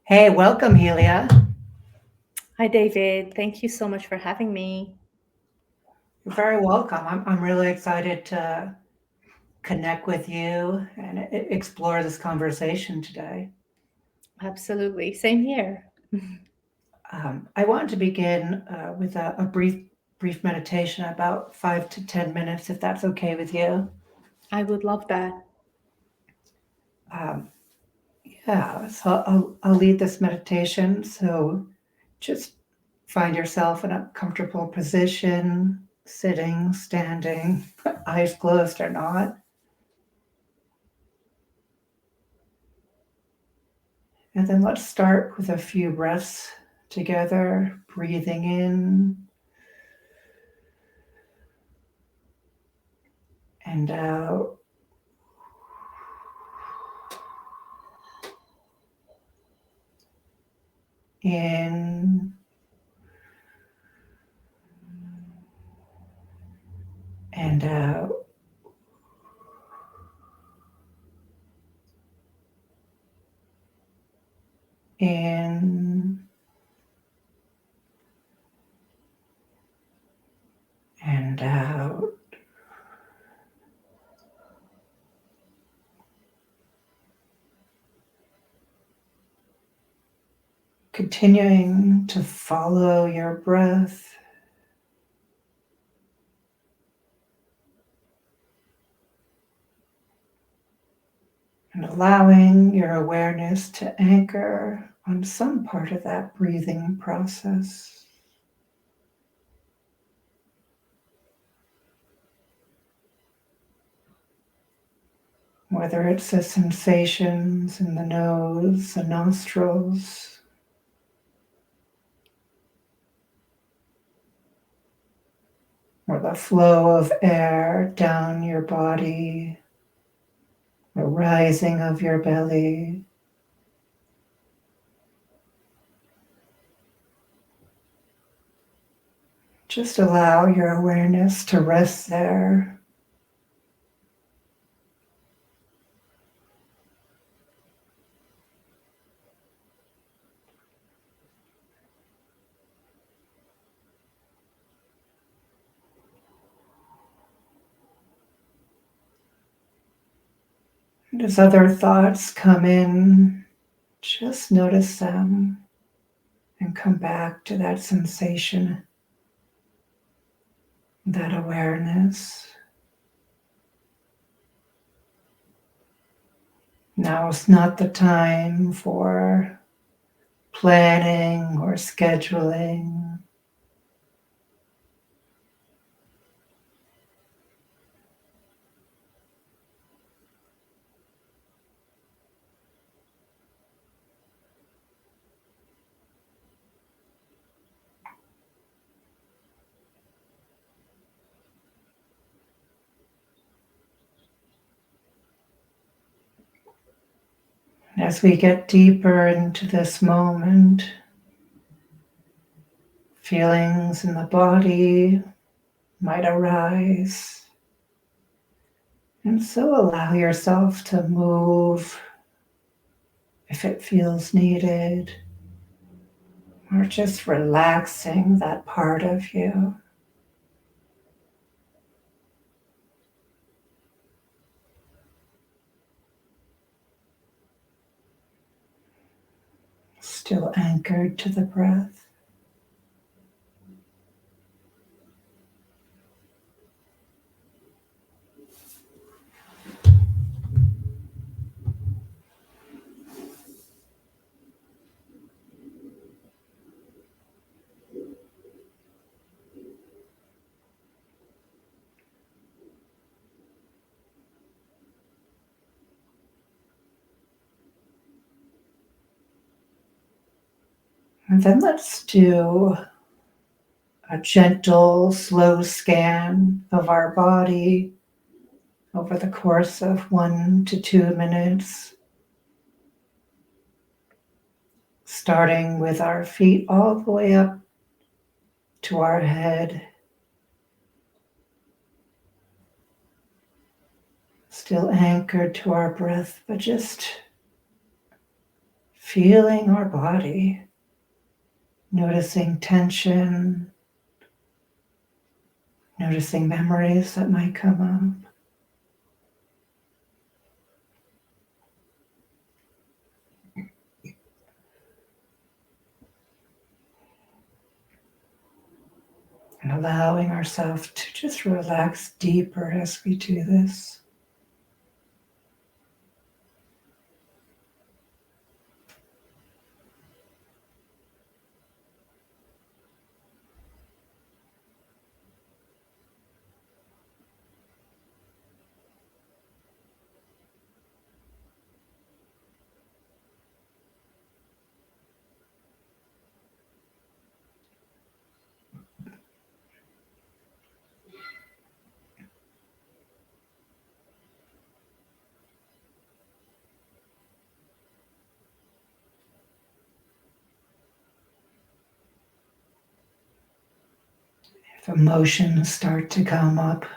Hey, welcome, Helia. Hi, David. Thank you so much for having me. You're very welcome. I'm really excited to connect with you and explore this conversation today. Absolutely. Same here. I want to begin with a brief meditation, about 5 to 10 minutes, if that's okay with you. I would love that. Um, yeah, so I'll lead this meditation. So just find yourself in a comfortable position, sitting, standing, eyes closed or not. And then let's start with a few breaths together, breathing in and out. In and out. In and out. Continuing to follow your breath and allowing your awareness to anchor on some part of that breathing process. Whether it's the sensations in the nose, the nostrils, or the flow of air down your body, the rising of your belly. Just allow your awareness to rest there. And as other thoughts come in, just notice them and come back to that sensation, that awareness. Now is not the time for planning or scheduling. As we get deeper into this moment, feelings in the body might arise. And so allow yourself to move if it feels needed, or just relaxing that part of you. Still anchored to the breath. And then let's do a gentle, slow scan of our body over the course of 1 to 2 minutes, starting with our feet all the way up to our head, still anchored to our breath, but just feeling our body, noticing tension, noticing memories that might come up. And allowing ourselves to just relax deeper as we do this. If emotions start to come up,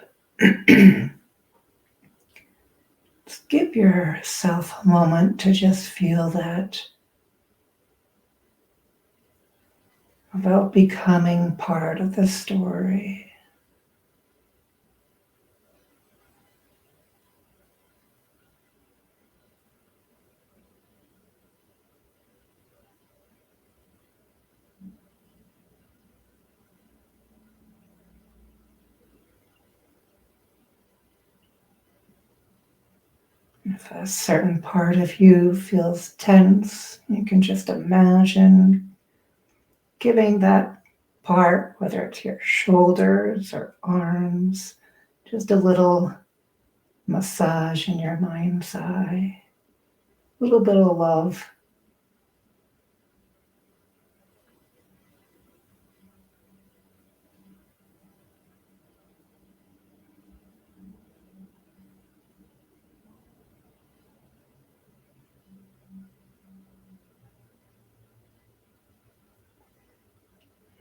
just give yourself a moment to just feel that, about becoming part of the story. If a certain part of you feels tense, you can just imagine giving that part, whether it's your shoulders or arms, just a little massage in your mind's eye, a little bit of love.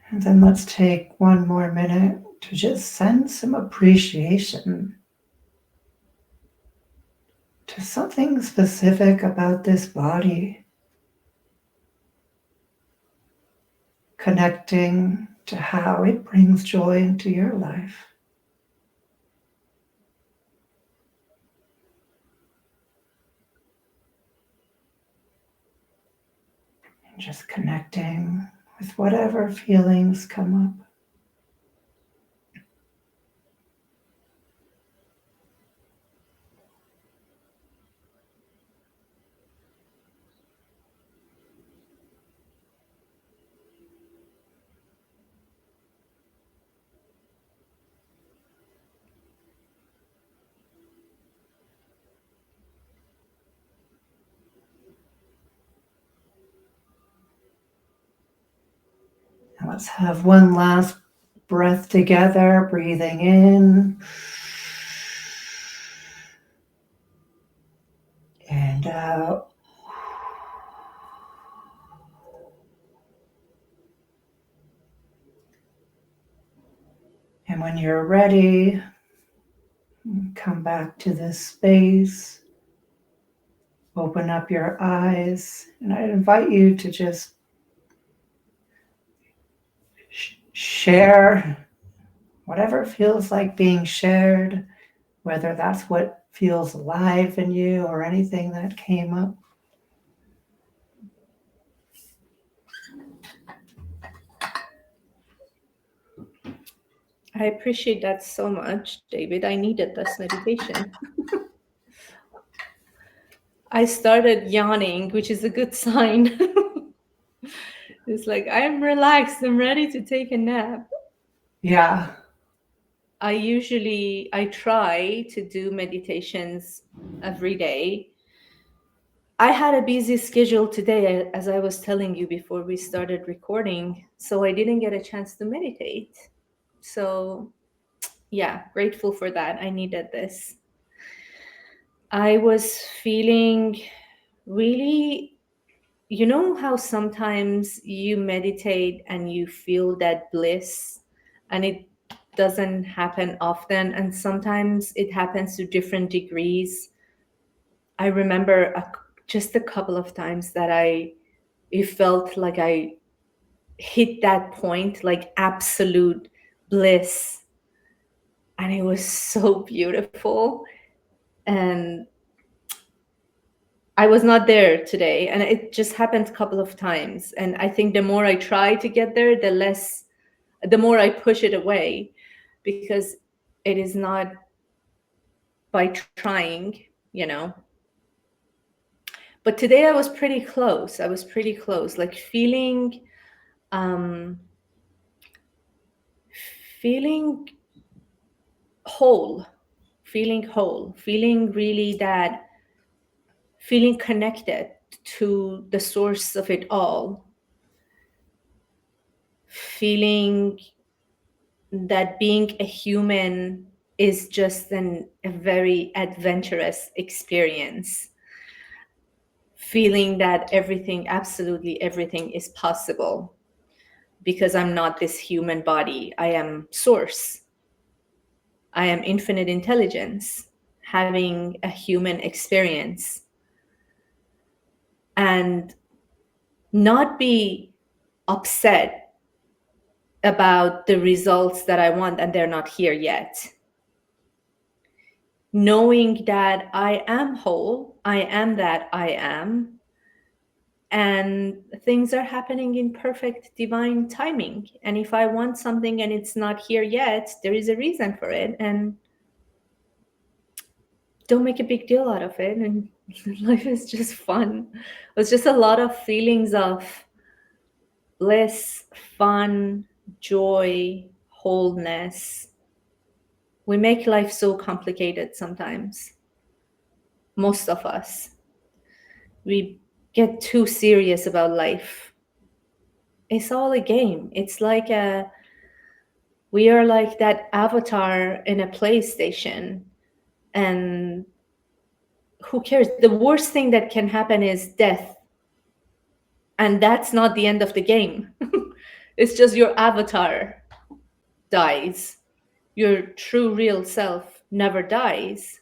And then let's take one more minute to just send some appreciation to something specific about this body, connecting to how it brings joy into your life. And just connecting with whatever feelings come up. And let's have one last breath together, breathing in and out. And when you're ready, come back to this space, open up your eyes, and I invite you to just share whatever feels like being shared, whether that's what feels alive in you or anything that came up. I appreciate that so much, David. I needed this meditation. I started yawning, which is a good sign. It's like, I'm relaxed. I'm ready to take a nap. Yeah. I try to do meditations every day. I had a busy schedule today, as I was telling you before we started recording, so I didn't get a chance to meditate. So, yeah, grateful for that. I needed this. I was feeling really, you know how sometimes you meditate and you feel that bliss and it doesn't happen often, and sometimes it happens to different degrees. I remember just a couple of times that I it felt like I hit that point, like absolute bliss. And it was so beautiful. And I was not there today. And it just happened a couple of times. And I think the more I try to get there, the more I push it away, because it is not by trying, you know. But today I was pretty close. I was pretty close, like um, feeling whole, feeling really that, feeling connected to the source of it all, feeling that being a human is just a very adventurous experience, feeling that everything, absolutely everything is possible because I'm not this human body. I am source. I am infinite intelligence having a human experience, and not be upset about the results that I want and they're not here yet. Knowing that I am whole, I am that I am, and things are happening in perfect divine timing. And if I want something and it's not here yet, there is a reason for it, and don't make a big deal out of it. And life is just fun. It was just a lot of feelings of bliss, fun, joy, wholeness. We make life so complicated sometimes. Most of us. We get too serious about life. It's all a game. It's like we are like that avatar in a PlayStation, and who cares? The worst thing that can happen is death. And that's not the end of the game. It's just your avatar dies. Your true real self never dies.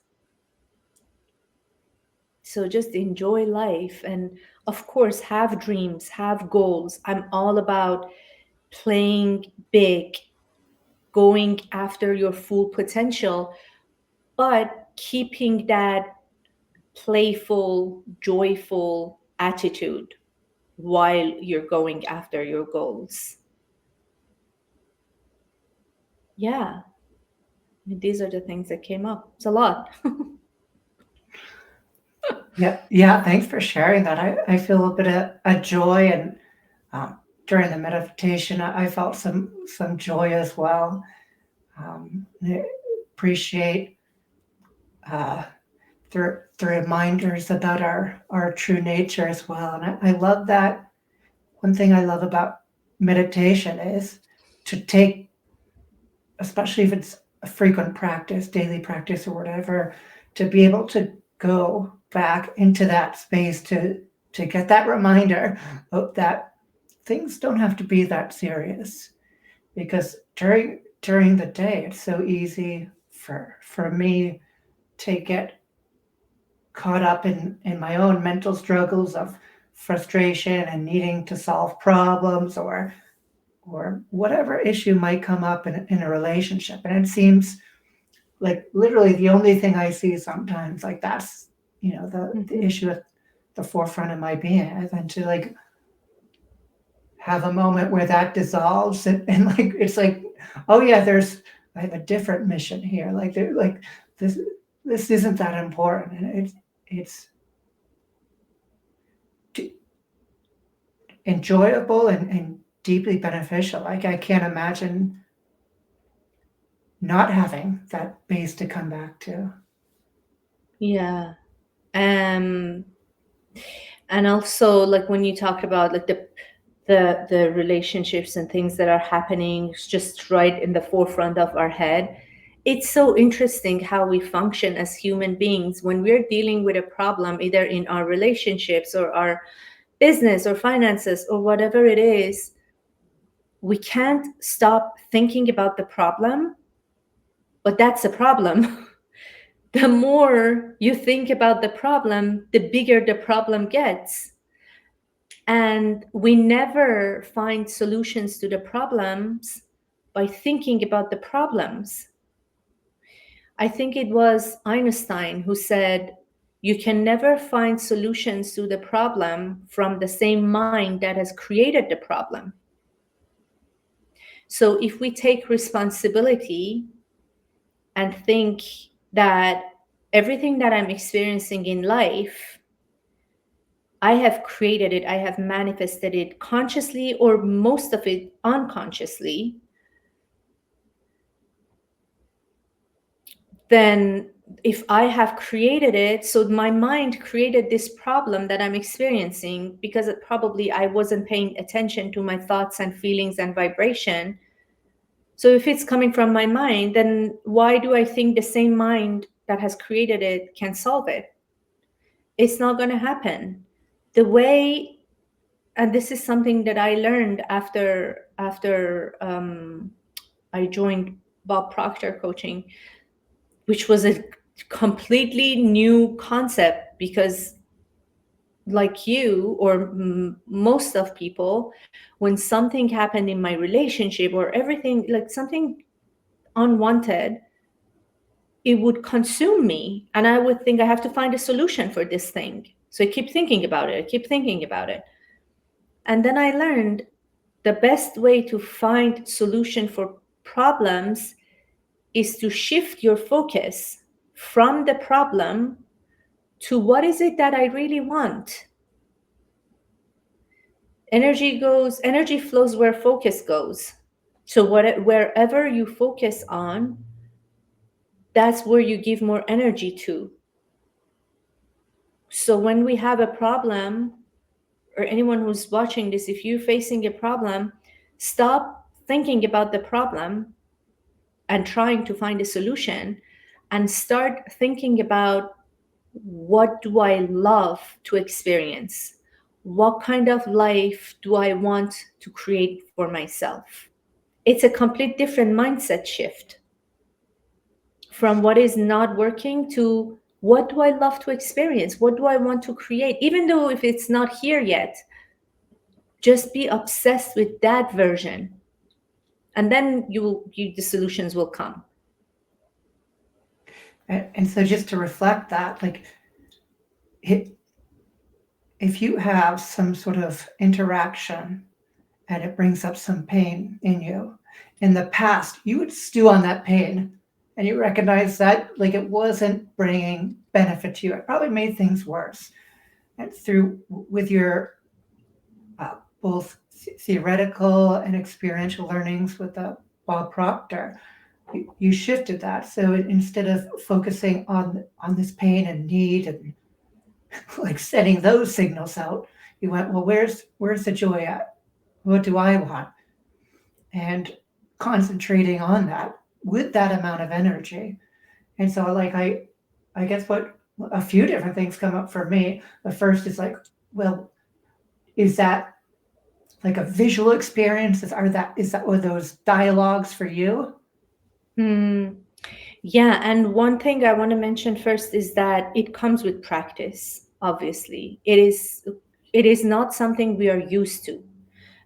So just enjoy life, and of course have dreams, have goals. I'm all about playing big, going after your full potential, but keeping that playful, joyful attitude while you're going after your goals. Yeah, these are the things that came up. It's a lot. Yeah. Thanks for sharing that. I feel a bit of a joy, and during the meditation, I felt some joy as well. I appreciate uh, the reminders about our true nature as well. And I love that. One thing I love about meditation is to take, especially if it's a frequent practice, daily practice or whatever, to be able to go back into that space to get that reminder of that things don't have to be that serious. Because during the day it's so easy for me to get caught up in my own mental struggles of frustration and needing to solve problems or whatever issue might come up in a relationship. And it seems like literally the only thing I see sometimes, like that's, the issue at the forefront of my being. And then to like have a moment where that dissolves and like, it's like, oh yeah, I have a different mission here. Like this, this isn't that important. And it's enjoyable and deeply beneficial. Like I can't imagine not having that base to come back to. Yeah. Um, and also, like when you talked about like the relationships and things that are happening just right in the forefront of our head, it's so interesting how we function as human beings when we're dealing with a problem, either in our relationships or our business or finances or whatever it is. We can't stop thinking about the problem, but that's a problem. The more you think about the problem, the bigger the problem gets. And we never find solutions to the problems by thinking about the problems. I think it was Einstein who said, you can never find solutions to the problem from the same mind that has created the problem. So if we take responsibility and think that everything that I'm experiencing in life, I have created it, I have manifested it consciously or most of it unconsciously, then if I have created it, so my mind created this problem that I'm experiencing because probably I wasn't paying attention to my thoughts and feelings and vibration. So if it's coming from my mind, then why do I think the same mind that has created it can solve it? It's not going to happen. The way, and this is something that I learned after I joined Bob Proctor coaching, which was a completely new concept because like you or most of people, when something happened in my relationship or everything, like something unwanted, it would consume me and I would think I have to find a solution for this thing. So I keep thinking about it, I keep thinking about it. And then I learned the best way to find solution for problems is to shift your focus from the problem to what is it that I really want. Energy flows where focus goes. So wherever you focus on, that's where you give more energy to. So when we have a problem, or anyone who's watching this, if you're facing a problem, stop thinking about the problem and trying to find a solution and start thinking about, what do I love to experience? What kind of life do I want to create for myself? It's a complete different mindset shift from what is not working to what do I love to experience? What do I want to create? Even though if it's not here yet, just be obsessed with that version. And then the solutions will come. And so just to reflect that, like if you have some sort of interaction and it brings up some pain in you, in the past, you would stew on that pain and you recognize that like it wasn't bringing benefit to you. It probably made things worse. And through with your both theoretical and experiential learnings with Bob Proctor, you shifted that. So instead of focusing on this pain and need and like sending those signals out, you went, well, where's the joy at? What do I want? And concentrating on that with that amount of energy. And so like I guess what a few different things come up for me. The first is like, well, is that like a visual experience? Were those dialogues for you? Yeah, and one thing I want to mention first is that it comes with practice. Obviously, it is not something we are used to.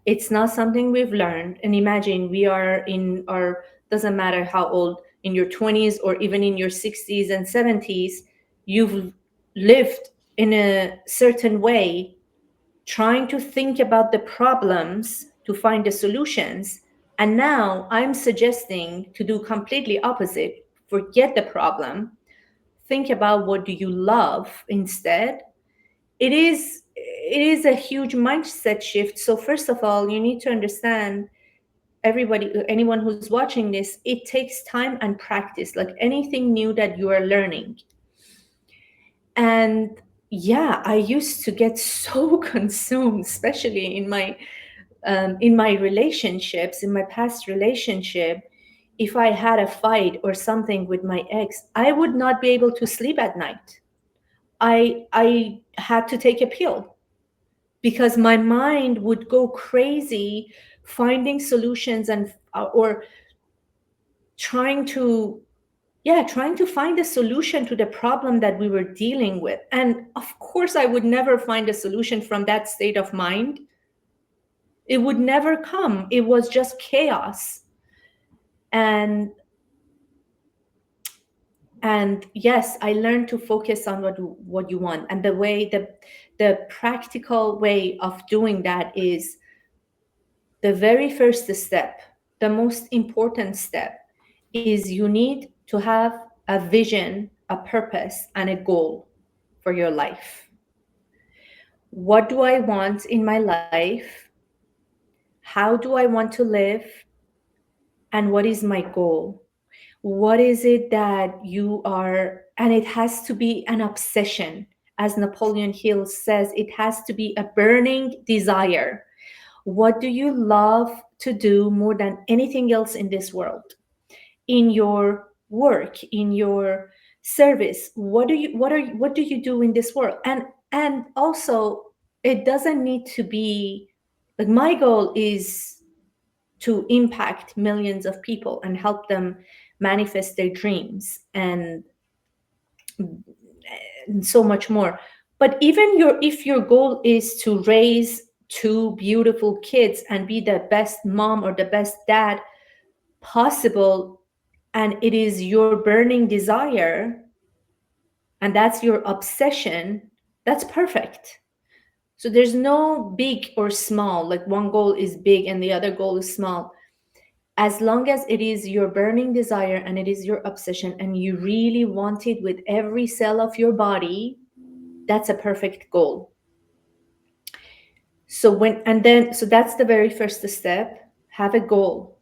It's not something we've learned. And imagine we are in our, doesn't matter how old, in your 20s or even in your 60s and 70s, you've lived in a certain way, trying to think about the problems to find the solutions. And now I'm suggesting to do completely opposite. Forget the problem. Think about what do you love instead. It is a huge mindset shift. So first of all, you need to understand, anyone who's watching this, it takes time and practice, like anything new that you are learning. And yeah, I used to get so consumed, especially in my relationships, in my past relationship. If I had a fight or something with my ex, I would not be able to sleep at night. I had to take a pill because my mind would go crazy finding solutions and or trying to yeah, trying to find a solution to the problem that we were dealing with. And of course, I would never find a solution from that state of mind. It would never come. It was just chaos. And yes, I learned to focus on what you want. And the practical way of doing that is the very first step, the most important step, is you need to have a vision, a purpose, and a goal for your life. What do I want in my life? How do I want to live? And what is my goal? What is it that you are, and it has to be an obsession. As Napoleon Hill says, it has to be a burning desire. What do you love to do more than anything else in this world? In your work, in your service, what do you do in this world? And also, it doesn't need to be like, my goal is to impact millions of people and help them manifest their dreams, and so much more. But even if your goal is to raise two beautiful kids and be the best mom or the best dad possible, and it is your burning desire, and that's your obsession, that's perfect. So there's no big or small, like one goal is big and the other goal is small. As long as it is your burning desire and it is your obsession and you really want it with every cell of your body, that's a perfect goal. So that's the very first step. Have a goal.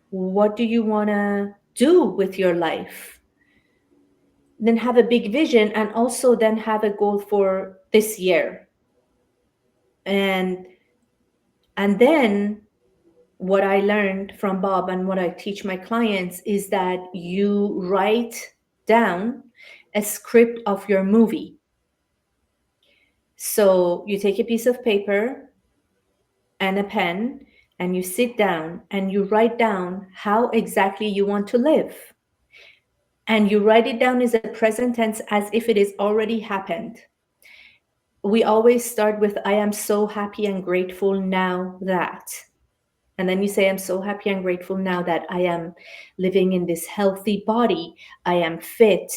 What do you want to do with your life? Then have a big vision, and also then have a goal for this year. And then what I learned from Bob and what I teach my clients is that you write down a script of your movie. So you take a piece of paper and a pen and you sit down and you write down how exactly you want to live. And you write it down as a present tense, as if it is already happened. We always start with, I am so happy and grateful now that. And then you say, I'm so happy and grateful now that I am living in this healthy body. I am fit.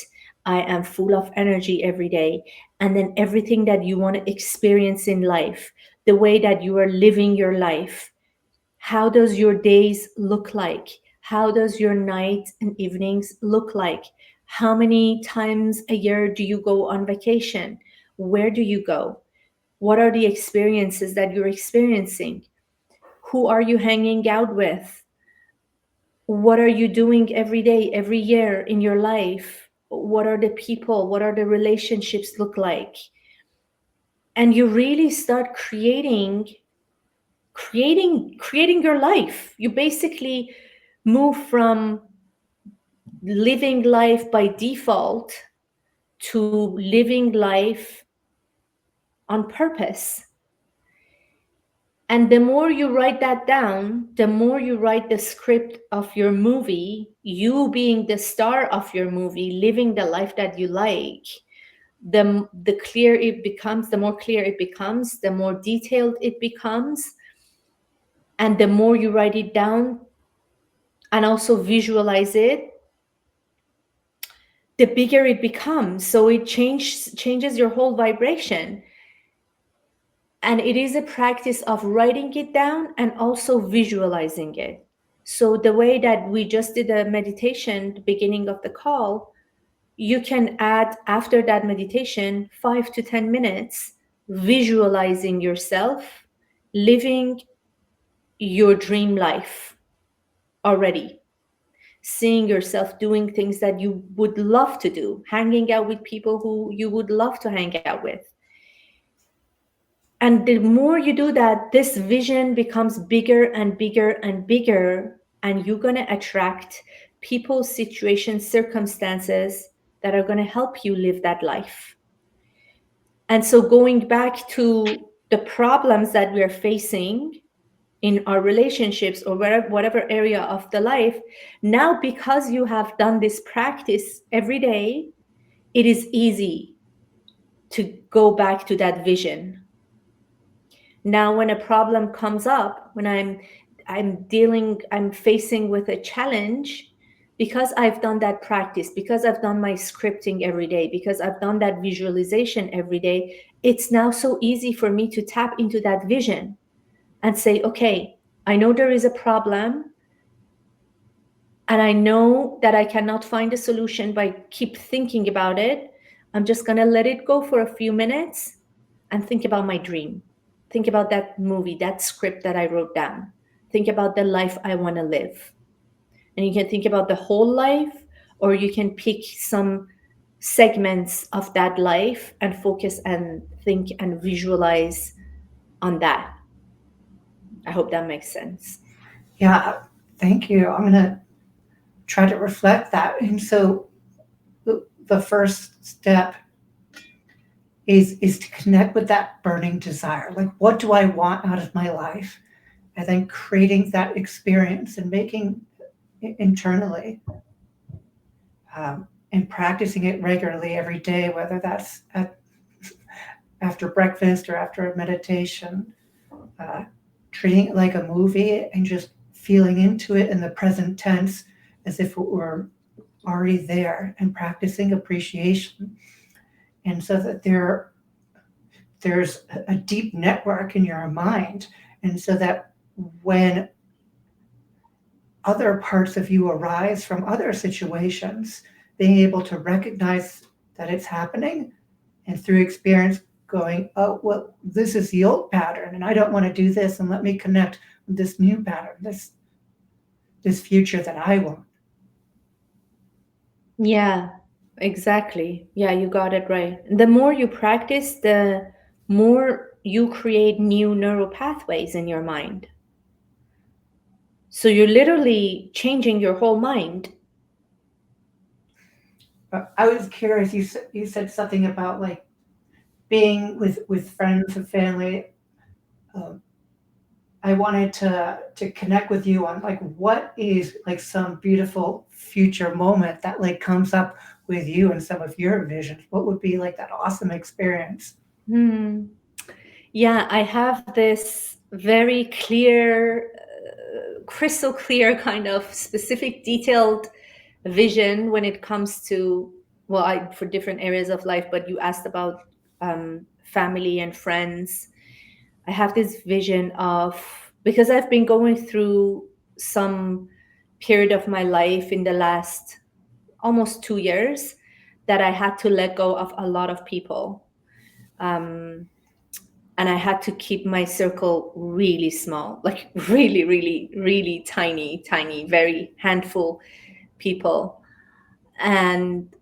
I am full of energy every day. And then everything that you want to experience in life, the way that you are living your life. How does your days look like? How does your nights and evenings look like? How many times a year do you go on vacation? Where do you go? What are the experiences that you're experiencing? Who are you hanging out with? What are you doing every day, every year in your life? What are the people? What are the relationships look like? And you really start creating your life. You basically move from living life by default to living life on purpose. And the more you write that down, the more you write the script of your movie, you being the star of your movie, living the life that you like, the clear it becomes, the more clear it becomes, the more detailed it becomes. And the more you write it down and also visualize it, the bigger it becomes. So it changes your whole vibration. And it is a practice of writing it down and also visualizing it. So the way that we just did a meditation, the beginning of the call, you can add after that meditation 5 to 10 minutes visualizing yourself living your dream life already. Seeing yourself doing things that you would love to do, hanging out with people who you would love to hang out with. And the more you do that, this vision becomes bigger and bigger and bigger, and you're going to attract people, situations, circumstances that are going to help you live that life. And so going back to the problems that we are facing in our relationships or whatever area of the life. Now, because you have done this practice every day, it is easy to go back to that vision. Now, when a problem comes up, when I'm facing with a challenge, because I've done that practice, because I've done my scripting every day, because I've done that visualization every day, it's now so easy for me to tap into that vision and say, okay, I know there is a problem, and I know that I cannot find a solution by keep thinking about it. I'm just going to let it go for a few minutes and think about my dream. Think about that movie, that script that I wrote down. Think about the life I want to live. And you can think about the whole life, or you can pick some segments of that life and focus and think and visualize on that. I hope that makes sense. Yeah, thank you. I'm going to try to reflect that. And so the first step is to connect with that burning desire. Like, what do I want out of my life? And then creating that experience and making it internally, and practicing it regularly every day, whether that's after breakfast or after a meditation, uh, treating it like a movie and just feeling into it in the present tense as if it were already there, and practicing appreciation. And so that there's a deep network in your mind. And so that when other parts of you arise from other situations, being able to recognize that it's happening, and through experience going, oh, well, this is the old pattern, and I don't want to do this, and let me connect with this new pattern, this future that I want. Yeah, exactly. Yeah, you got it right. The more you practice, the more you create new neural pathways in your mind. So you're literally changing your whole mind. I was curious. You said something about like being with friends and family. Um, I wanted to connect with you on like what is like some beautiful future moment that like comes up with you and some of your visions. What would be like that awesome experience? Hmm. Yeah, I have this very clear, crystal clear kind of specific, detailed vision when it comes to, well, for different areas of life, but you asked about family and friends. I have this vision of, because I've been going through some period of my life in the last almost 2 years that I had to let go of a lot of people. And I had to keep my circle really small, like really, really, really tiny, tiny, very handful people. And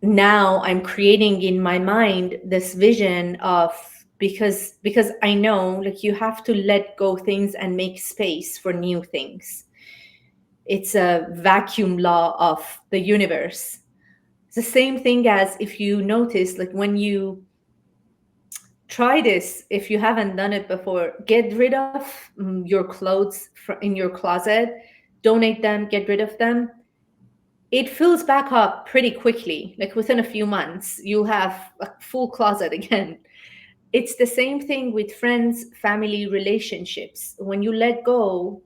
now I'm creating in my mind this vision of, because I know like you have to let go things and make space for new things. It's a vacuum law of the universe. It's the same thing as, if you notice, like when you try this, if you haven't done it before, get rid of your clothes in your closet, donate them, get rid of them. It fills back up pretty quickly. Like within a few months, you'll have a full closet again. It's the same thing with friends, family, relationships. When you let go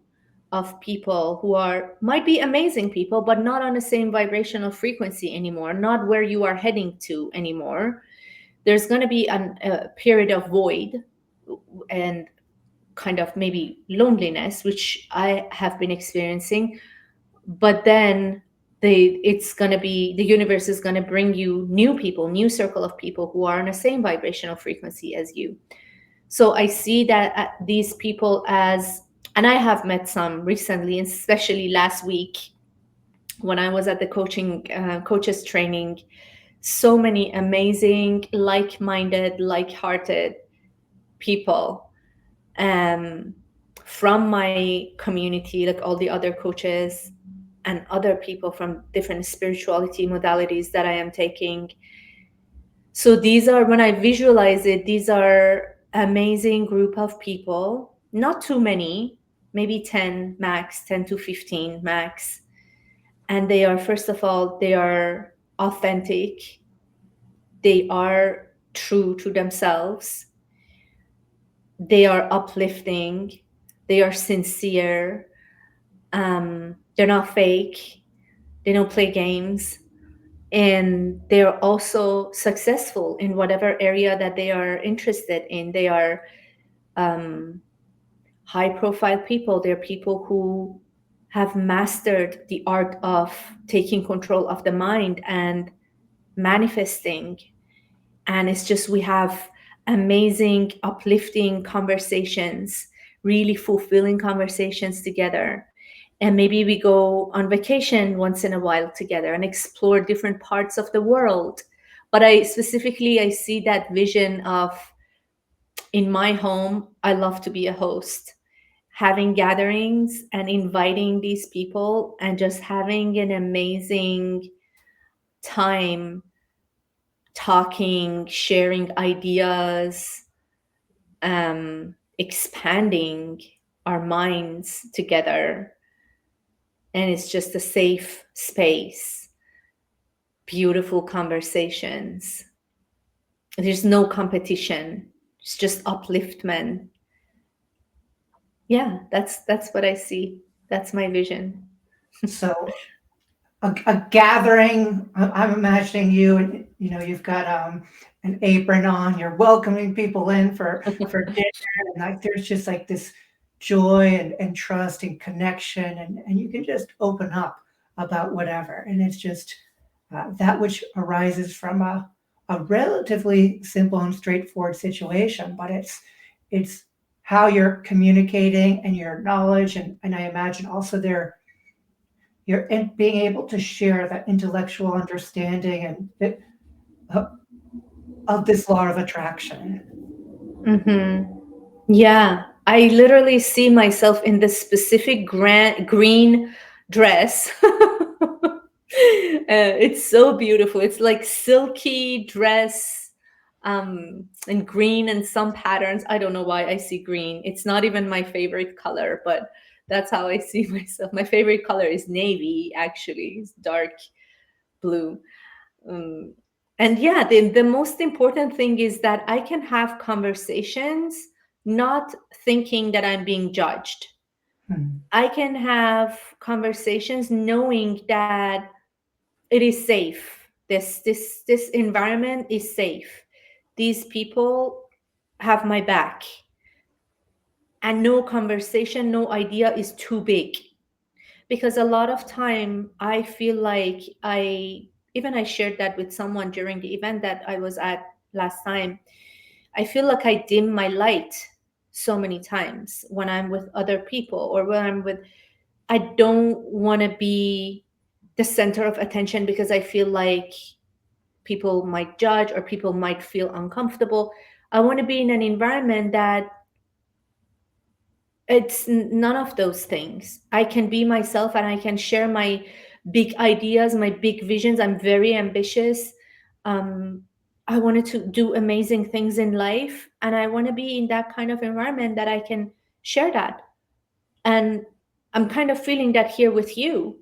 of people who might be amazing people, but not on the same vibrational frequency anymore, not where you are heading to anymore, there's going to be a period of void and kind of maybe loneliness, which I have been experiencing. But then the universe is going to bring you new people, new circle of people who are on the same vibrational frequency as you. So I see that these people as, and I have met some recently, especially last week when I was at the coaches training. So many amazing, like-minded, like-hearted people um, from my community, like all the other coaches and other people from different spirituality modalities that I am taking. So these are, when I visualize it, these are amazing group of people not too many, maybe 10 max, 10 to 15 max. And they are, first of all, they are authentic, they are true to themselves, they are uplifting, they are sincere, they're not fake, they don't play games, and they're also successful in whatever area that they are interested in. They are um, high profile people. They're people who have mastered the art of taking control of the mind and manifesting. And it's just, we have amazing, uplifting conversations, really fulfilling conversations together. And maybe we go on vacation once in a while together and explore different parts of the world. But I see that vision of, in my home, I love to be a host, having gatherings and inviting these people and just having an amazing time, talking, sharing ideas, expanding our minds together. And it's just a safe space, beautiful conversations. There's no competition, it's just upliftment. Yeah, that's what I see. That's my vision. So a gathering. I'm imagining you, and you've got an apron on. You're welcoming people in for dinner, and like there's just like this joy and trust and connection, and you can just open up about whatever, and it's just that which arises from a relatively simple and straightforward situation, but it's how you're communicating and your knowledge, and I imagine also you're being able to share that intellectual understanding uh, of this law of attraction. Mm-hmm. Yeah, I literally see myself in this specific green dress. It's so beautiful. It's like silky dress, and green and some patterns. I don't know why I see green. It's not even my favorite color, but that's how I see myself. My favorite color is navy, actually. It's dark blue. Um, and yeah, the most important thing is that I can have conversations not thinking that I'm being judged. Hmm. I can have conversations knowing that it is safe. This environment is safe. These people have my back. And no conversation, no idea is too big. Because a lot of time I feel like I shared that with someone during the event that I was at last time. I feel like I dim my light so many times when I'm with other people, or when I'm with, I don't want to be the center of attention because I feel like people might judge or people might feel uncomfortable. I want to be in an environment that it's none of those things. I can be myself and I can share my big ideas, my big visions. I'm very ambitious. um, I wanted to do amazing things in life, and I want to be in that kind of environment that I can share that. And I'm kind of feeling that here with you,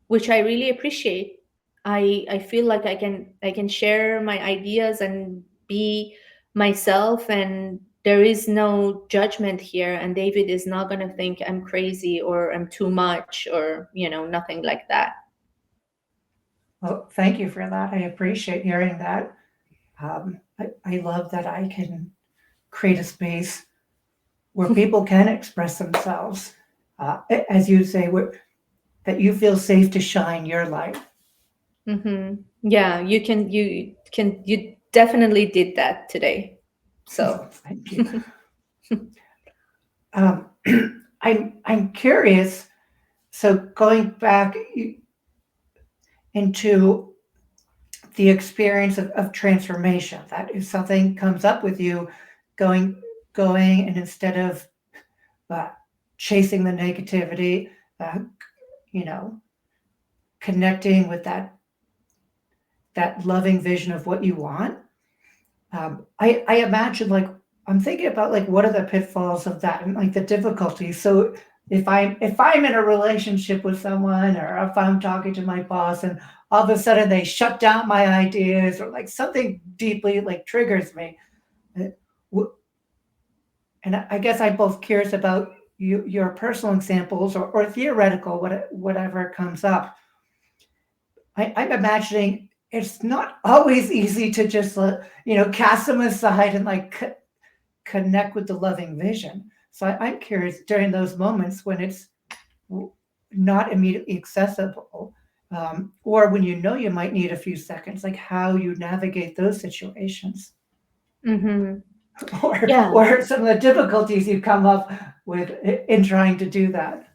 which I really appreciate. I feel like I can share my ideas and be myself, and there is no judgment here, and David is not going to think I'm crazy or I'm too much, or nothing like that. Well, thank you for that. I appreciate hearing that. I love that I can create a space where people can express themselves, as you say, that you feel safe to shine your light. Yeah, you definitely did that today. So Thank you. Um, I'm curious. So going back into the experience of transformation, that if something comes up with you, going going, and instead of uh, chasing the negativity, uh, you know, connecting with that loving vision of what you want. I imagine like I'm thinking about like what are the pitfalls of that and like the difficulties. So if I'm in a relationship with someone or if I'm talking to my boss and all of a sudden they shut down my ideas or like something deeply like triggers me, uh, and I guess I'm both curious about your personal examples or theoretical, whatever comes up. I'm imagining it's not always easy to just cast them aside and like connect with the loving vision. So I'm curious during those moments when it's not immediately accessible, or when you know you might need a few seconds, like how you navigate those situations, Mm-hmm. or Yeah. or some of the difficulties you come up with in trying to do that.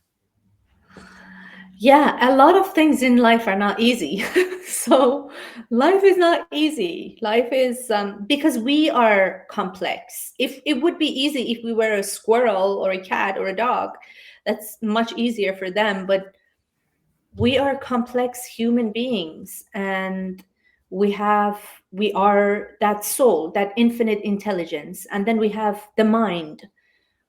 Yeah, a lot of things in life are not easy. So life is not easy. Life is because we are complex. If it would be easy if we were a squirrel or a cat or a dog, that's much easier for them. But we are complex human beings, and we have we are that soul, that infinite intelligence, and then we have the mind,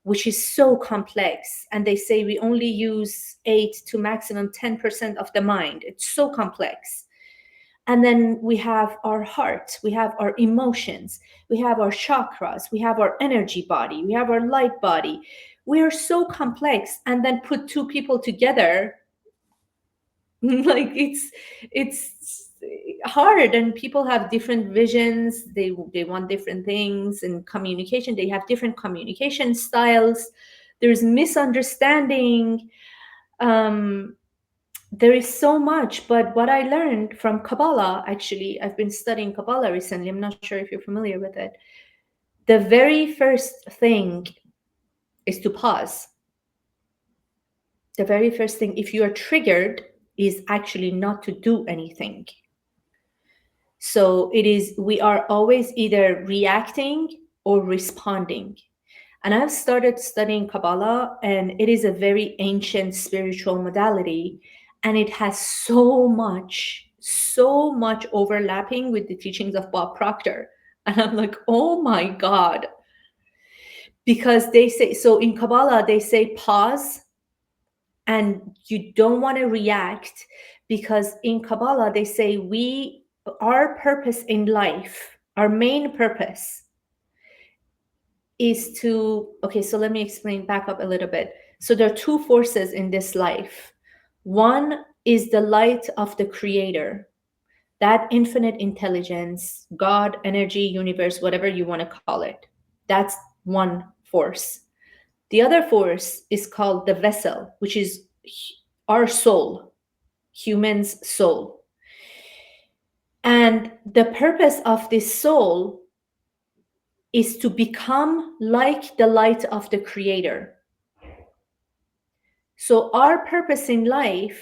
which is so complex. And they say we only use 8 to maximum 10% of the mind. It's so complex. And then we have our heart, we have our emotions, we have our chakras, we have our energy body, we have our light body. We are so complex. And then put two people together, like it's hard. And people have different visions, they want different things. And communication, they have different communication styles. There's misunderstanding. um there is so much. But what I learned from Kabbalah, actually, I've been studying Kabbalah recently, I'm not sure if you're familiar with it. The very first thing is to pause. The very first thing, if you are triggered, is actually not to do anything. So it is, we are always either reacting or responding. And I've started studying Kabbalah, and it is a very ancient spiritual modality. And it has so much overlapping with the teachings of Bob Proctor. And I'm like, oh my God. Because they say, so in Kabbalah, they say pause, and you don't want to react. Because in Kabbalah, they say our purpose in life, our main purpose is to, okay, so let me explain, back up a little bit. So there are two forces in this life. One is the light of the creator, that infinite intelligence, God, energy, universe, whatever you want to call it. That's one force. The other force is called the vessel, which is our soul, human's soul. And the purpose of this soul is to become like the light of the creator. So our purpose in life,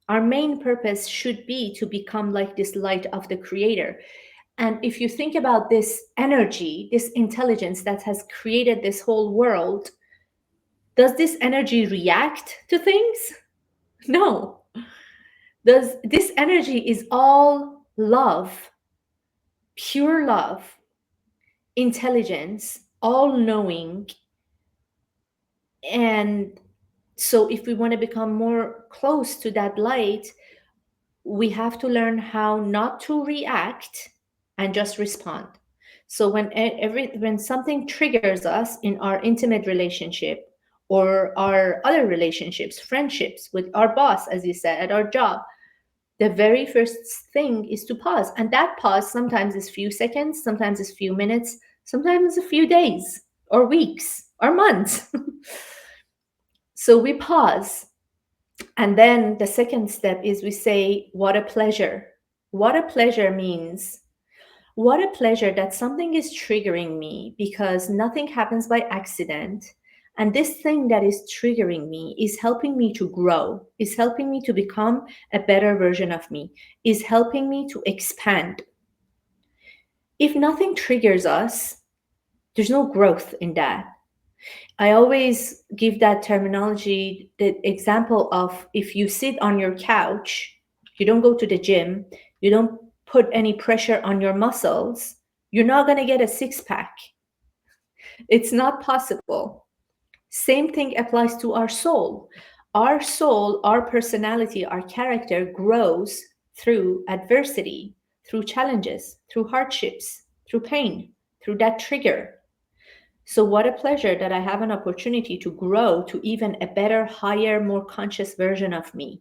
our main purpose should be to become like this light of the creator. And if you think about this energy, this intelligence that has created this whole world, does this energy react to things? No. Does this energy is all love, pure love, intelligence, all knowing. And so if we want to become more close to that light, we have to learn how not to react and just respond. So when something triggers us in our intimate relationship or our other relationships, friendships with our boss, as you said, at our job, the very first thing is to pause. And that pause sometimes is few seconds, sometimes is few minutes, sometimes a few days or weeks or months. So we pause. And then the second step is we say, what a pleasure. What a pleasure means, what a pleasure that something is triggering me, because nothing happens by accident. And this thing that is triggering me is helping me to grow, is helping me to become a better version of me, is helping me to expand. If nothing triggers us, there's no growth in that. I always give that terminology, the example of, if you sit on your couch, you don't go to the gym, you don't put any pressure on your muscles, you're not going to get a six pack. It's not possible. Same thing applies to our soul. Our soul, our personality, our character grows through adversity, through challenges, through hardships, through pain, through that trigger. So, what a pleasure that I have an opportunity to grow to even a better, higher, more conscious version of me.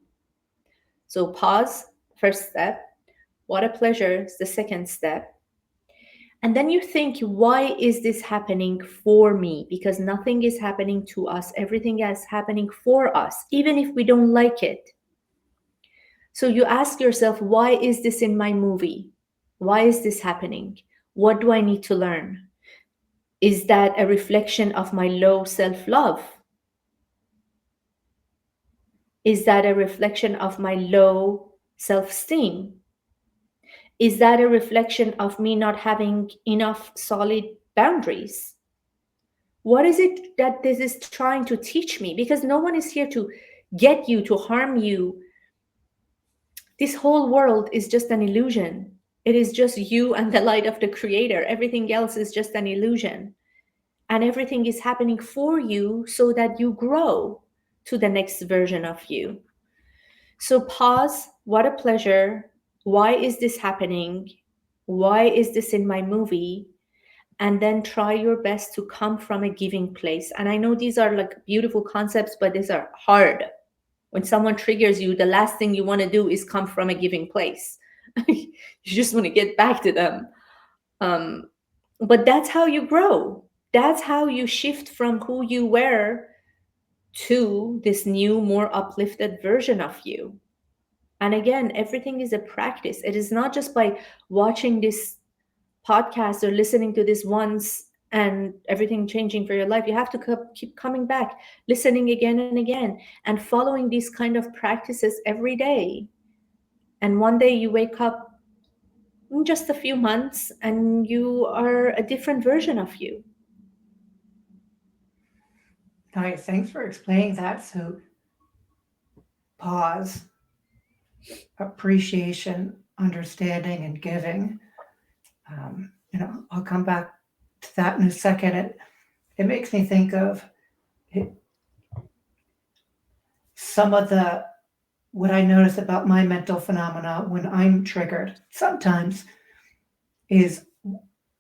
So, pause, first step. What a pleasure is the second step. And then you think, why is this happening for me? Because nothing is happening to us, everything is happening for us, even if we don't like it. So you ask yourself, why is this in my movie? Why is this happening? What do I need to learn? Is that a reflection of my low self love? Is that a reflection of my low self esteem? Is that a reflection of me not having enough solid boundaries? What is it that this is trying to teach me? Because no one is here to get you, to harm you. This whole world is just an illusion. It is just you and the light of the creator. Everything else is just an illusion. And everything is happening for you so that you grow to the next version of you. So pause. What a pleasure. Why is this happening? Why is this in my movie? And then try your best to come from a giving place. And I know these are like beautiful concepts, but these are hard. When someone triggers you, the last thing you want to do is come from a giving place. You just want to get back to them. Um, but that's how you grow. That's how you shift from who you were to this new, more uplifted version of you. And again, everything is a practice. It is not just by watching this podcast or listening to this once and everything changing for your life. You have to keep coming back, listening again and again, and following these kind of practices every day. And one day you wake up in just a few months and you are a different version of you. Nice. Thanks for explaining that. So, pause, appreciation, understanding, and giving. I'll come back to that in a second. It makes me think of it, some of the what I notice about my mental phenomena when I'm triggered sometimes is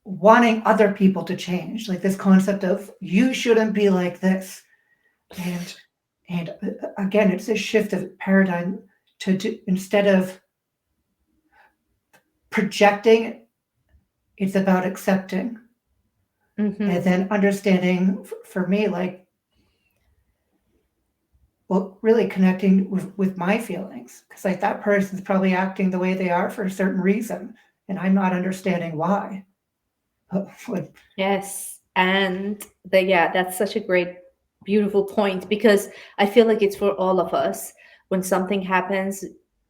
wanting other people to change, like this concept of you shouldn't be like this, and again, it's a shift of paradigm to do, instead of projecting, it's about accepting, and Mm-hmm. then understanding for me, like, well, really connecting with my feelings, because like that person's probably acting the way they are for a certain reason, and I'm not understanding why. Like, Yes. And yeah, that's such a great, beautiful point because I feel like it's for all of us. When something happens,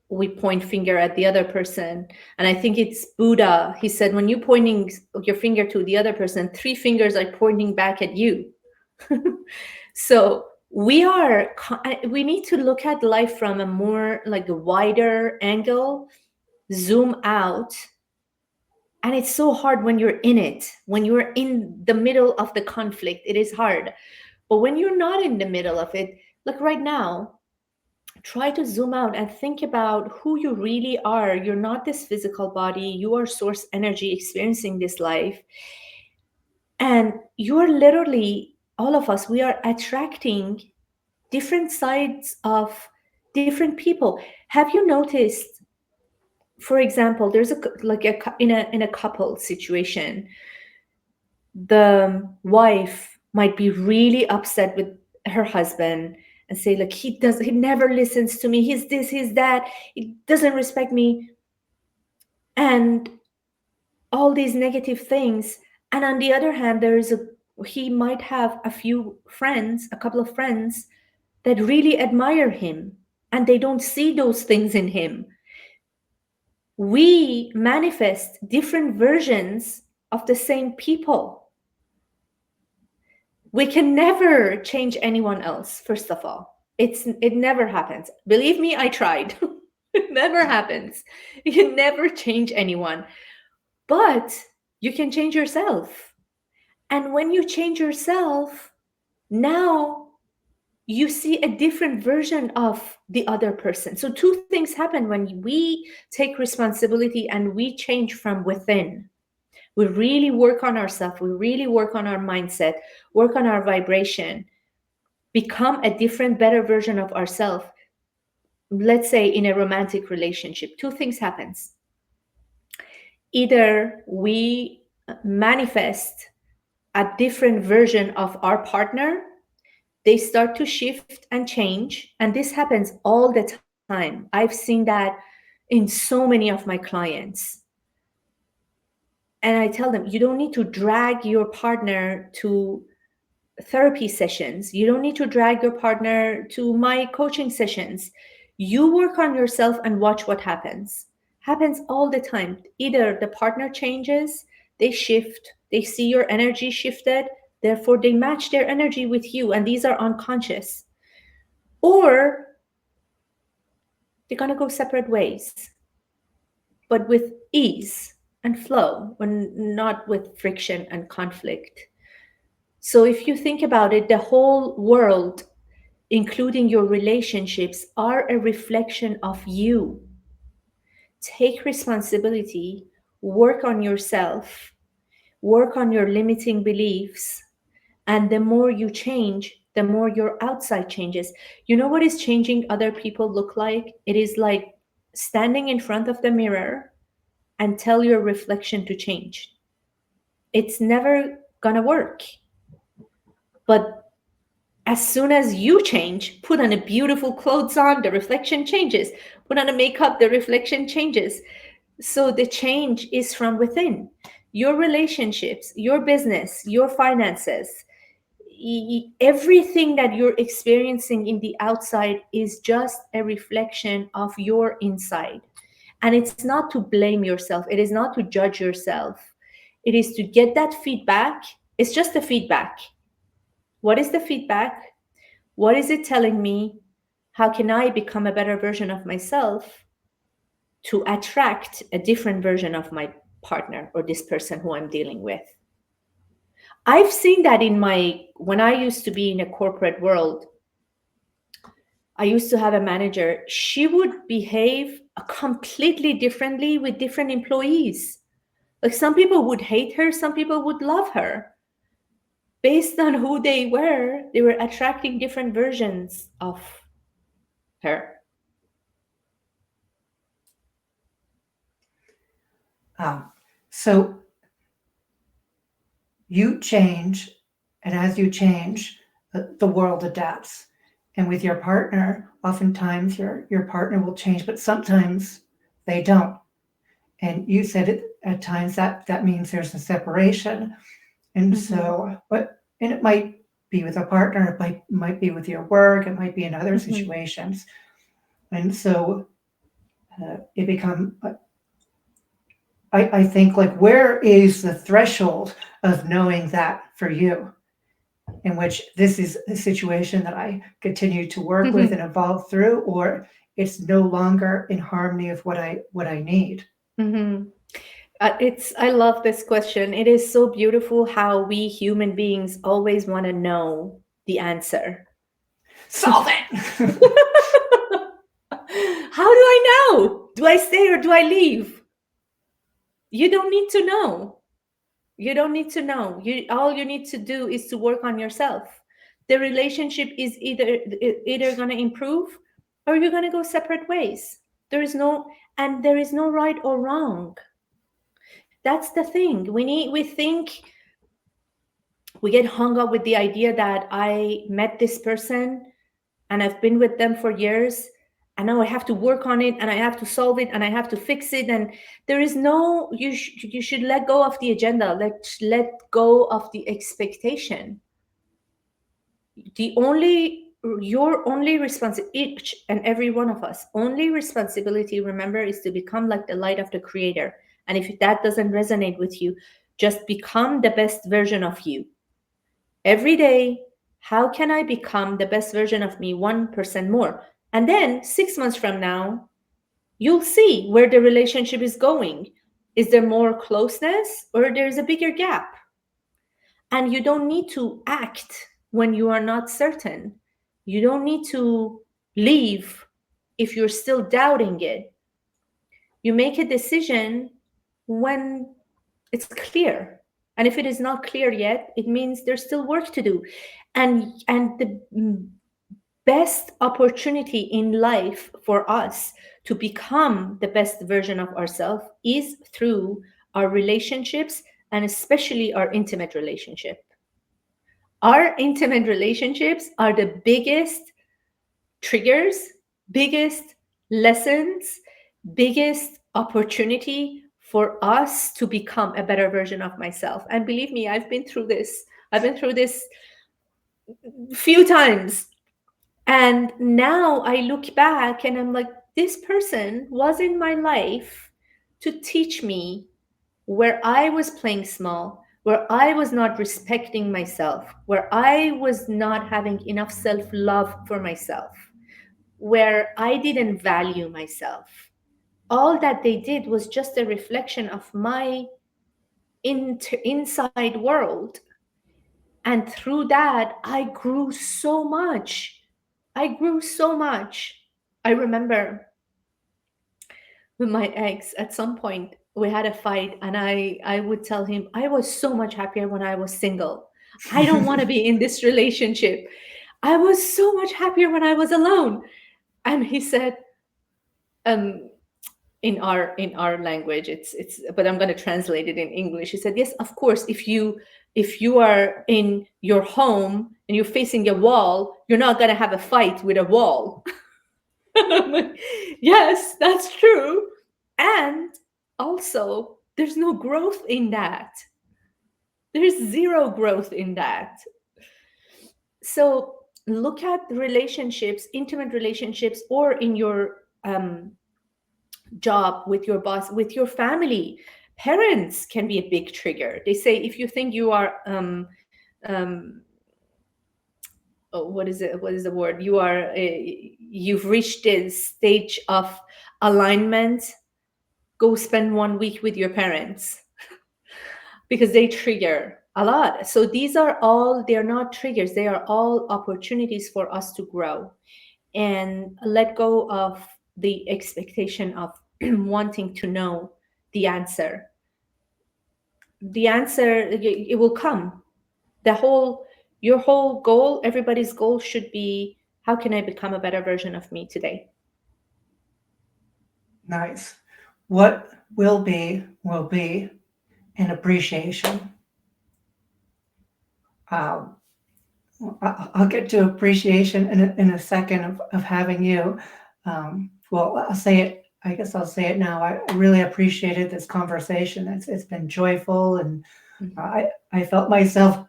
we point finger at the other person. And I think it's Buddha. He said, when you're pointing your finger to the other person, three fingers are pointing back at you. So we need to look at life from a more like a wider angle, zoom out. And it's so hard when you're in it, when you're in the middle of the conflict, it is hard. But when you're not in the middle of it, like right now, try to zoom out and think about who you really are. You're not this physical body, you are source energy experiencing this life. And you're literally, all of us, we are attracting different sides of different people. Have you noticed, for example, there's a like a in a couple situation, the wife might be really upset with her husband and say like he never listens to me, he's this, he's that, he doesn't respect me, and all these negative things. And on the other hand, he might have a few friends, a couple of friends that really admire him and they don't see those things in him. We manifest different versions of the same people. We can never change anyone else, first of all. It never happens. Believe me, I tried. It never happens. You can never change anyone, but you can change yourself. And when you change yourself, now you see a different version of the other person. So two things happen when we take responsibility and we change from within. We really work on ourselves, we really work on our mindset, work on our vibration, become a different, better version of ourselves. Let's say in a romantic relationship, two things happens. Either we manifest a different version of our partner, they start to shift and change, and this happens all the time. I've seen that in so many of my clients. And I tell them, you don't need to drag your partner to therapy sessions. You don't need to drag your partner to my coaching sessions. You work on yourself and watch what happens. Happens all the time. Either the partner changes, they shift, they see your energy shifted, therefore they match their energy with you, and these are unconscious. Or they're going to go separate ways, but with ease and flow, and not with friction and conflict. So if you think about it, the whole world, including your relationships, are a reflection of you. Take responsibility, work on yourself, work on your limiting beliefs, and the more you change, the more your outside changes. You know what is changing other people look like? It is like standing in front of the mirror and tell your reflection to change. It's never gonna work. But as soon as you change, put on a beautiful clothes on, the reflection changes. Put on a makeup, the reflection changes. So the change is from within. Your relationships, your business, your finances, everything that you're experiencing in the outside is just a reflection of your inside. And it's not to blame yourself, it is not to judge yourself. It is to get that feedback. It's just a feedback. What is the feedback? What is it telling me? How can I become a better version of myself to attract a different version of my partner or this person who I'm dealing with? I've seen that when I used to be in a corporate world, I used to have a manager. She would behave completely differently with different employees. Like some people would hate her, some people would love her. Based on who they were attracting different versions of her. So you change, and as you change, the world adapts. And with your partner, oftentimes your partner will change, but sometimes they don't. And you said it at times that means there's a separation. And so, and it might be with a partner, it might be with your work, it might be in other situations. And so it become, I think, like, where is the threshold of knowing that for you, in which this is a situation that I continue to work with and evolve through, or it's no longer in harmony of what I need? I love this question. It is so beautiful how we human beings always want to know the answer. Solve it. How do I know? Do I stay or do I leave? You don't need to know. You don't need to know. All you need to do is to work on yourself. The relationship is either going to improve or you're going to go separate ways. There is no right or wrong. That's the thing. We get hung up with the idea that I met this person and I've been with them for years, and now I have to work on it and I have to solve it and I have to fix it. And there is no, you should let go of the agenda. Let go of the expectation. Your only responsibility, each and every one of us, only responsibility, remember, is to become like the light of the creator. And if that doesn't resonate with you, just become the best version of you. Every day, how can I become the best version of me 1% more? And then 6 months from now, you'll see where the relationship is going. Is there more closeness or there's a bigger gap? And you don't need to act when you are not certain. You don't need to leave if you're still doubting it. You make a decision when it's clear. And if it is not clear yet, it means there's still work to do. And the best opportunity in life for us to become the best version of ourselves is through our relationships, and especially our intimate relationship. Our intimate relationships are the biggest triggers, biggest lessons, biggest opportunity for us to become a better version of myself. And believe me, I've been through this. I've been through this few times. And now I look back and I'm like, this person was in my life to teach me where I was playing small, where I was not respecting myself, where I was not having enough self love for myself, where I didn't value myself. All that they did was just a reflection of my inside world. And through that, I grew so much. I grew so much. I remember with my ex, at some point, we had a fight, and I would tell him, I was so much happier when I was single. I don't want to be in this relationship. I was so much happier when I was alone. And he said, um, in our language, it's but I'm going to translate it in English. He said, yes, of course, if you are in your home and you're facing a wall, you're not going to have a fight with a wall. I'm like, yes, that's true. And also, there's no growth in that. There's zero growth in that. So look at relationships, intimate relationships, or in your job, with your boss, with your family. Parents can be a big trigger. They say if you think you are um, oh, what is it? What is the word? You've reached this stage of alignment. Go spend 1 week with your parents, because they trigger a lot. So these are all, they're not triggers, they are all opportunities for us to grow and let go of the expectation of wanting to know the answer. The answer, it will come. The whole, your whole goal, everybody's goal should be, how can I become a better version of me today? Nice. What will be an appreciation. Um, I'll get to appreciation in a second of having you. Well, I'll say it. I guess I'll say it now. I really appreciated this conversation. It's been joyful, and Mhm. I felt myself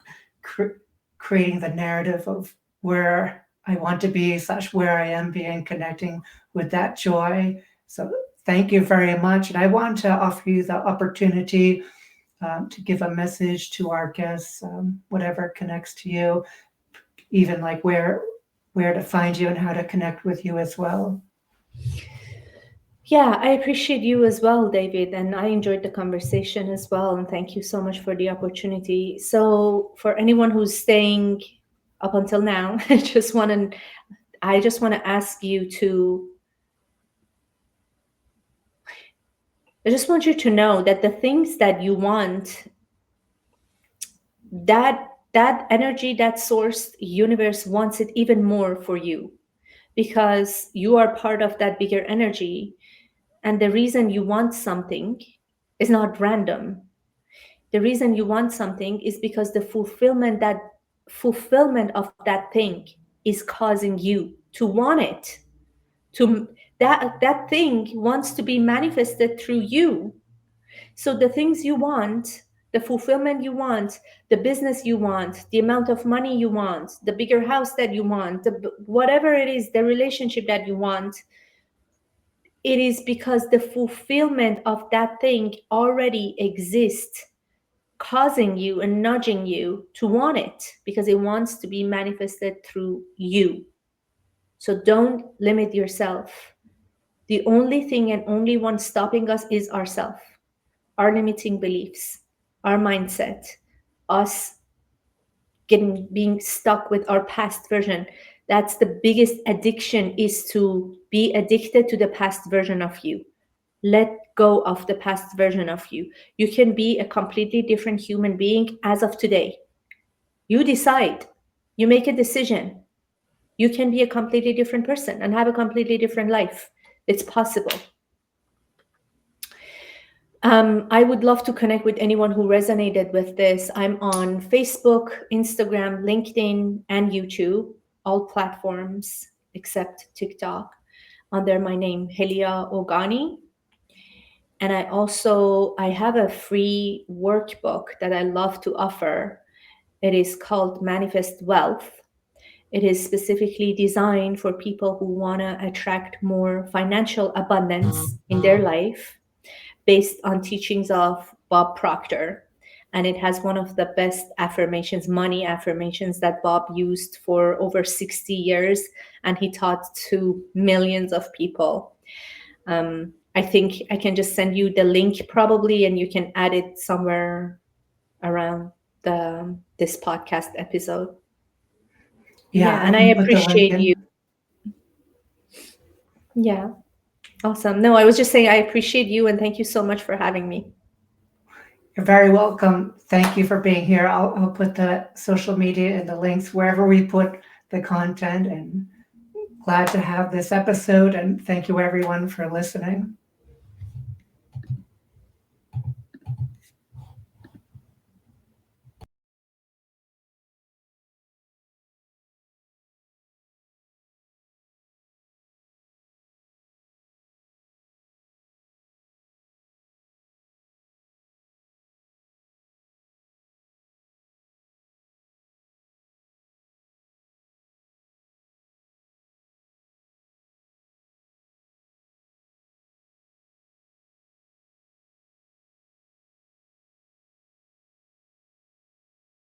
creating the narrative of where I want to be slash where I am being, connecting with that joy. So thank you very much. And I want to offer you the opportunity to give a message to our guests, whatever connects to you, even like where to find you and how to connect with you as well. Yeah, I appreciate you as well, David, and I enjoyed the conversation as well. And thank you so much for the opportunity. So, for anyone who's staying up until now, I just want to ask you to. I just want you to know that the things that you want, that energy, that source, universe wants it even more for you, because you are part of that bigger energy. And the reason you want something is not random. The reason you want something is because the fulfillment of that thing is causing you to want it. To that thing wants to be manifested through you. So the things you want, the fulfillment you want, the business you want, the amount of money you want, the bigger house that you want, whatever it is, the relationship that you want, it is because the fulfillment of that thing already exists, causing you and nudging you to want it, because it wants to be manifested through you. So don't limit yourself. The only thing and only one stopping us is ourself, our limiting beliefs, our mindset, us getting being stuck with our past version. That's the biggest addiction, is to be addicted to the past version of you. Let go of the past version of you. You can be a completely different human being as of today. You decide, you make a decision. You can be a completely different person and have a completely different life. It's possible. I would love to connect with anyone who resonated with this. I'm on Facebook, Instagram, LinkedIn, and YouTube, all platforms except TikTok, under my name, Helia Oghani. And I have a free workbook that I love to offer. It is called Manifest Wealth. It is specifically designed for people who want to attract more financial abundance in their life, based on teachings of Bob Proctor. And it has one of the best affirmations, money affirmations, that Bob used for over 60 years. And he taught to millions of people. I think I can just send you the link probably, and you can add it somewhere around this podcast episode. Yeah, and I can put the link appreciate you. in. Yeah, awesome. No, I was just saying I appreciate you, and thank you so much for having me. You're very welcome. Thank you for being here. I'll put the social media and the links wherever we put the content, and glad to have this episode, and thank you everyone for listening.